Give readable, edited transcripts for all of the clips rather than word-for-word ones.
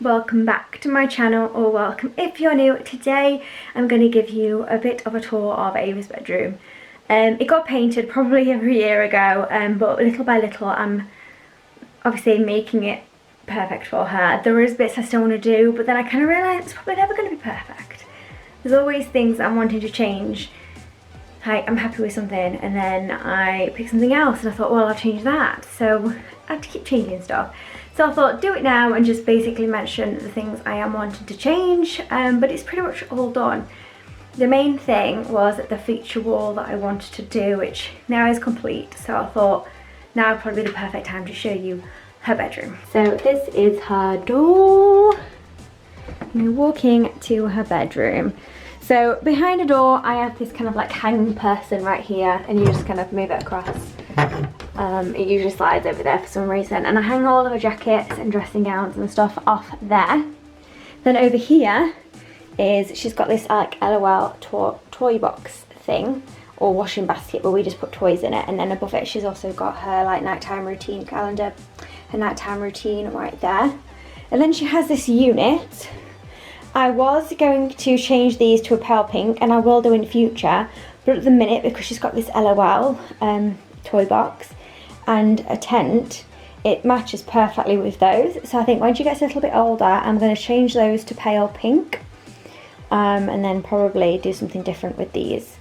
Welcome back to my channel, or welcome if you're new. Today I'm going to give you a bit of a tour of Ava's bedroom. It got painted probably over a year ago, but little by little I'm obviously making it perfect for her. There is bits I still want to do, but then I kind of realised it's probably never going to be perfect. There's always things I'm wanting to change. Like, I'm happy with something and then I pick something else and I thought, well, I'll change that. So I have to keep changing stuff. So I thought, do it now and just basically mention the things I am wanting to change, but it's pretty much all done. The main thing was the feature wall that I wanted to do, which now is complete. So I thought now would probably be the perfect time to show you her bedroom. So this is her door. We're walking to her bedroom. So behind the door I have this kind of like hanging person right here, and you just kind of move it across. It usually slides over there for some reason, and I hang all of her jackets and dressing gowns and stuff off there. Then over here is, she's got this like LOL toy box thing, or washing basket, where we just put toys in it, and then above it she's also got her like nighttime routine calendar, her nighttime routine right there. And then she has this unit. I was going to change these to a pale pink, and I will do in future, but at the minute, because she's got this LOL toy box and a tent, it matches perfectly with those. So I think when she gets a little bit older, I'm going to change those to pale pink, and then probably do something different with these.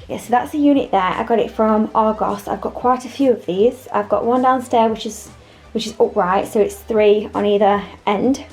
Yeah, so that's a unit there. I got it from Argos. I've got quite a few of these. I've got one downstairs which is upright, so it's 3 on either end.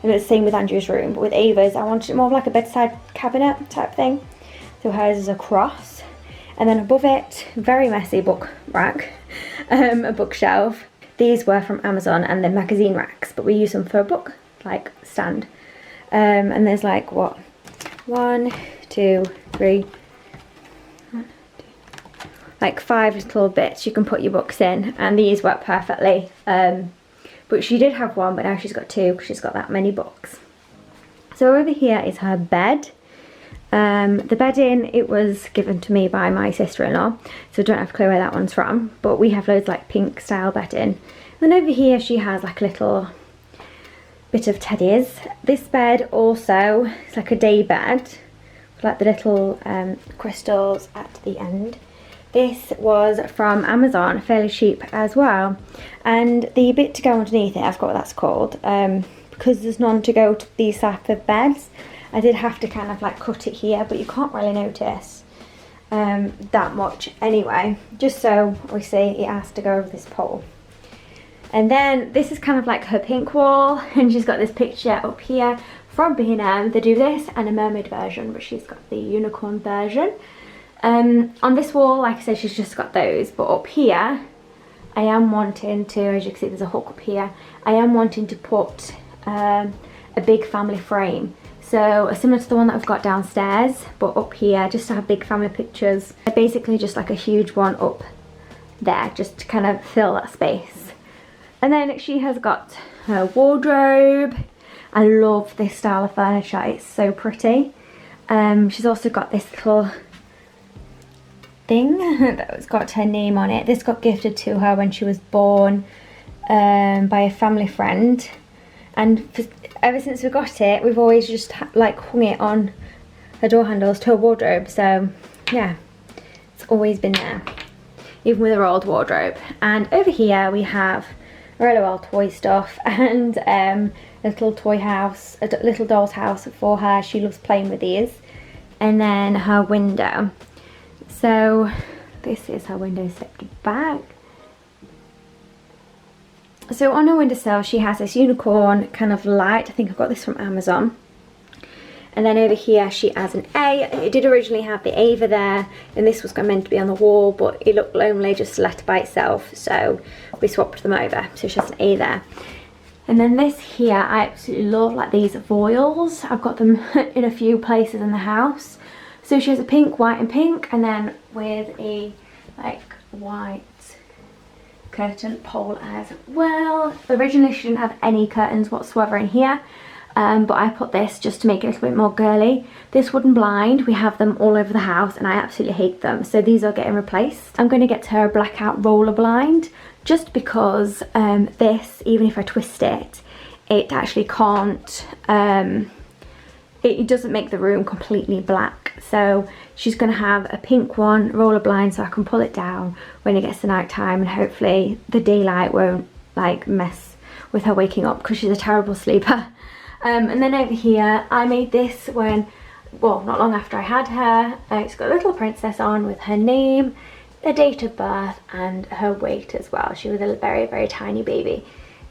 And it's the same with Andrew's room, but with Ava's I wanted it more of like a bedside cabinet type thing. So hers is a cross. And then above it, very messy book rack, a bookshelf. These were from Amazon, and they're magazine racks, but we use them for a book like stand. And there's like what, 1, 2, 3, like 5 little bits you can put your books in, and these work perfectly. But she did have one, but now she's got 2 because she's got that many books. So over here is her bed. The bedding, it was given to me by my sister-in-law, so I don't have a clue where that one's from, but we have loads like pink style bedding. And over here she has like a little bit of teddies. This bed also is like a day bed with like the little crystals at the end. This was from Amazon, fairly cheap as well. And the bit to go underneath it, I've got what that's called, because there's none to go to these type of beds. I did have to kind of like cut it here, but you can't really notice that much anyway. Just so we see it has to go over this pole. And then this is kind of like her pink wall, and she's got this picture up here from B&M. They do this and a mermaid version, but she's got the unicorn version. On this wall, like I said, she's just got those, but up here I am wanting to, as you can see there's a hook up here, I am wanting to put a big family frame. So similar to the one that I've got downstairs, but up here, just to have big family pictures. Basically just like a huge one up there, just to kind of fill that space. And then she has got her wardrobe. I love this style of furniture, it's so pretty. She's also got this little thing that's got her name on it. This got gifted to her when she was born by a family friend, and ever since we got it, we've always just like hung it on her door handles to her wardrobe. So yeah, it's always been there, even with her old wardrobe. And over here we have her LOL toy stuff, and a little toy house, a little doll's house for her. She loves playing with these. And then her window. So this is her window set back. So on her windowsill she has this unicorn kind of light. I think I've got this from Amazon. And then over here she has an A. It did originally have the Ava there, and this was meant to be on the wall, but it looked lonely just left by itself, so we swapped them over. So she has an A there. And then this here, I absolutely love, like these foils. I've got them in a few places in the house. So she has a pink, white and pink, and then with a like white curtain pole as well. Originally she didn't have any curtains whatsoever in here, but I put this just to make it a little bit more girly. This wooden blind, we have them all over the house and I absolutely hate them, so these are getting replaced. I'm going to get her a blackout roller blind, just because this, even if I twist it, it actually can't, it doesn't make the room completely black. So she's going to have a pink one, roller blind, so I can pull it down when it gets to night time, and hopefully the daylight won't like mess with her waking up, because she's a terrible sleeper. And then over here I made this when, well, not long after I had her. It's got a little princess on with her name, the date of birth, and her weight as well. She was a very, very tiny baby,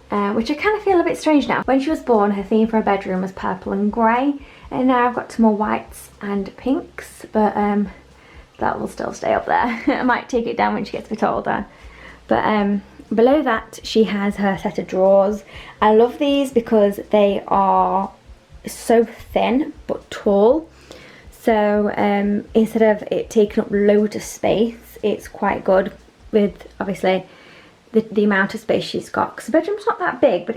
which I kind of feel a bit strange now. When she was born, her theme for her bedroom was purple and grey, and now I've got some more whites and pinks, but that will still stay up there. I might take it down when she gets a bit older. But below that she has her set of drawers. I love these because they are so thin but tall. So instead of it taking up loads of space, it's quite good with obviously the amount of space she's got, because the bedroom's not that big, but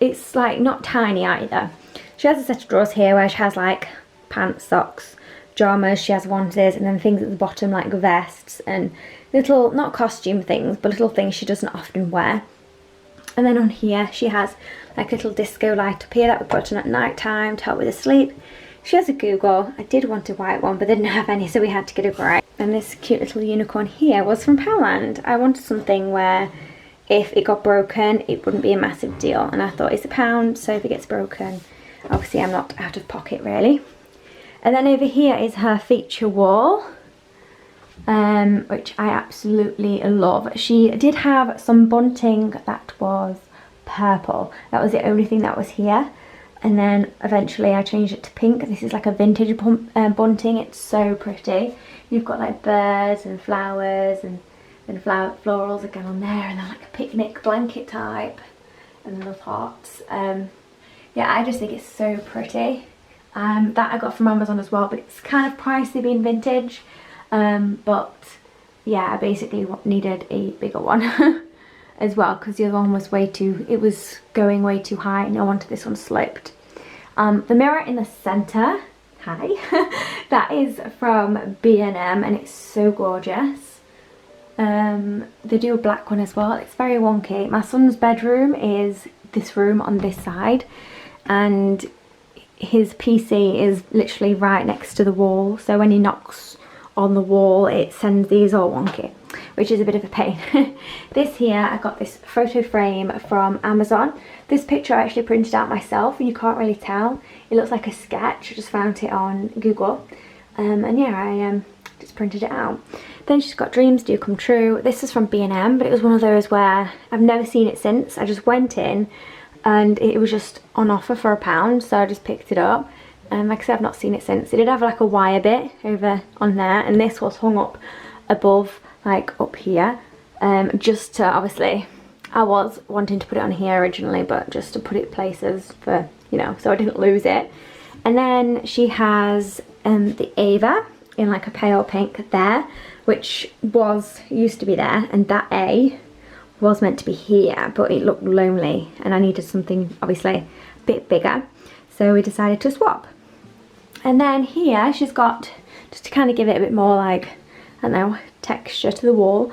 it's like not tiny either. She has a set of drawers here where she has like pants, socks, pajamas, she has onesies, and then things at the bottom like vests and little, not costume things, but little things she doesn't often wear. And then on here she has like a little disco light up here that we put on at night time to help with the sleep. She has a Google. I did want a white one, but they didn't have any, so we had to get a grey. And this cute little unicorn here was from Poundland. I wanted something where if it got broken, it wouldn't be a massive deal. And I thought it's £1, so if it gets broken, obviously I'm not out of pocket really. And then over here is her feature wall, which I absolutely love. She did have some bunting that was purple. That was the only thing that was here. And then eventually I changed it to pink. This is like a vintage bunting. It's so pretty. You've got like birds and flowers, and then florals again on there, and then like a picnic blanket type, and little hearts. Yeah, I just think it's so pretty. That I got from Amazon as well, but it's kind of pricey being vintage. But yeah, I basically needed a bigger one as well, because the other one was it was going way too high, and I wanted this one sloped. The mirror in the centre, hi, that is from B&M, and it's so gorgeous. They do a black one as well. It's very wonky. My son's bedroom is this room on this side, and his PC is literally right next to the wall, so when he knocks on the wall it sends these all wonky, which is a bit of a pain. This here, I got this photo frame from Amazon. This picture I actually printed out myself, and you can't really tell. It looks like a sketch. I just found it on Google. And yeah, I just printed it out. Then she's got Dreams Do Come True. This is from B&M, but it was one of those where I've never seen it since. I just went in and it was just on offer for £1, so I just picked it up. Like I said, I've not seen it since. It did have like a wire bit over on there, and this was hung up above, like up here, just to, obviously I was wanting to put it on here originally, but just to put it places for, you know, so I didn't lose it. And then she has the Ava in like a pale pink there, which used to be there, and that A was meant to be here, but it looked lonely and I needed something obviously a bit bigger, so we decided to swap. And then here she's got, just to kind of give it a bit more like, I don't know, texture to the wall,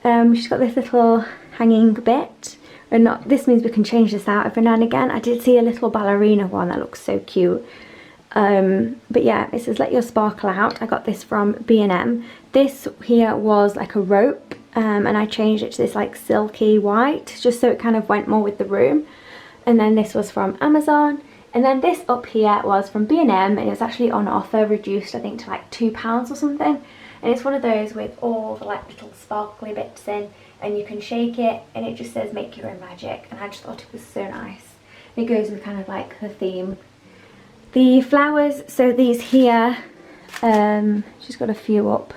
she's got this little hanging bit, and not, this means we can change this out every now and again. I did see a little ballerina one that looks so cute. But yeah, it says let your sparkle out. I got this from B&M. This here was like a rope, and I changed it to this like silky white, just so it kind of went more with the room. And then this was from Amazon. And then this up here was from B&M, and it was actually on offer, reduced I think to like £2 or something. And it's one of those with all the like little sparkly bits in, and you can shake it and it just says make your own magic, and I just thought it was so nice. It goes with kind of like the theme. The flowers, so these here, she's got a few up.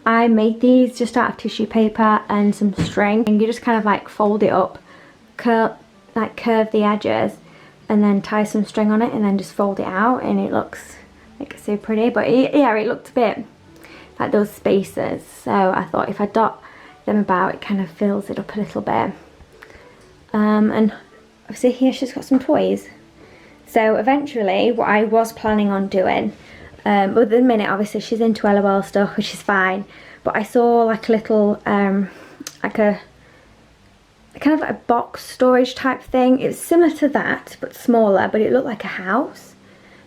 I made these just out of tissue paper and some string, and you just kind of like fold it up, curve the edges, and then tie some string on it, and then just fold it out, and it looks like so pretty. But yeah, it looked a bit like those spaces, so I thought if I dot them about, it kind of fills it up a little bit. And obviously here she's got some toys. So eventually what I was planning on doing, but at the minute obviously she's into LOL stuff, which is fine, but I saw like a little like a kind of like a box storage type thing. It was similar to that but smaller, but it looked like a house.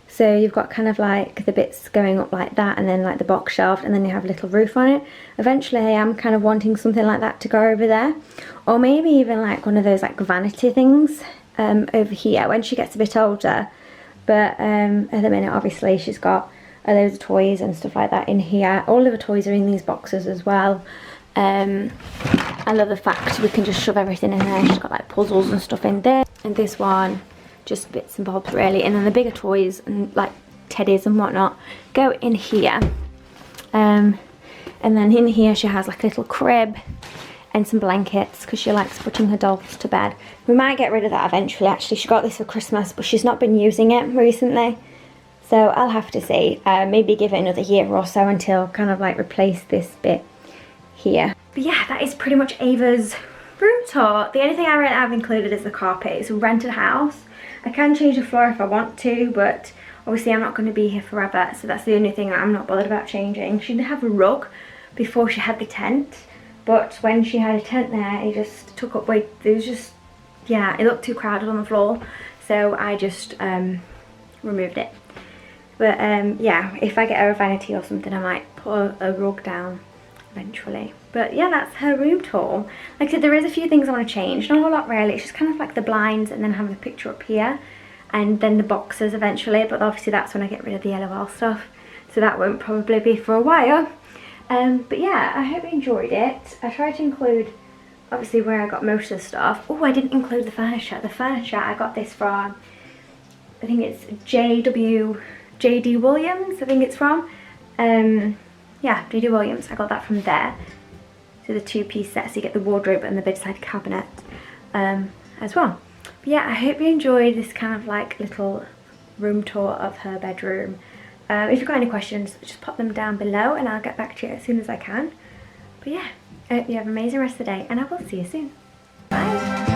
So you've got kind of like the bits going up like that, and then like the box shelf, and then you have a little roof on it. Eventually I am kind of wanting something like that to go over there, or maybe even like one of those like vanity things over here when she gets a bit older. But at the minute obviously she's got loads of toys and stuff like that in here. All of her toys are in these boxes as well. I love the fact we can just shove everything in there. She's got like puzzles and stuff in there, and this one just bits and bobs really, and then the bigger toys and like teddies and whatnot go in here. And then in here she has like a little crib and some blankets because she likes putting her dolls to bed. We might get rid of that eventually. Actually, she got this for Christmas, but she's not been using it recently, so I'll have to see. Maybe give it another year or so until kind of like replace this bit here. But yeah, that is pretty much Ava's room tour. The only thing I've included is the carpet. It's a rented house. I can change the floor if I want to, but obviously I'm not going to be here forever, so that's the only thing that I'm not bothered about changing. She didn't have a rug before she had the tent, but when she had a tent there, it just took up way, it was just, yeah, it looked too crowded on the floor, so I just removed it. But yeah, if I get her a vanity or something, I might put a rug down eventually. But yeah, that's her room tour. Like I said, there is a few things I want to change, not a lot really. It's just kind of like the blinds, and then having a picture up here, and then the boxes eventually, but obviously that's when I get rid of the LOL stuff, so that won't probably be for a while. But yeah, I hope you enjoyed it. I tried to include obviously where I got most of the stuff. Oh, I didn't include the furniture. The furniture, I got this from, I think it's JD Williams, I think it's from. Yeah, JD Williams, I got that from there. So the two-piece set, so you get the wardrobe and the bedside cabinet as well. But yeah, I hope you enjoyed this kind of like little room tour of her bedroom. If you've got any questions, just pop them down below and I'll get back to you as soon as I can. But yeah, I hope you have an amazing rest of the day, and I will see you soon. Bye!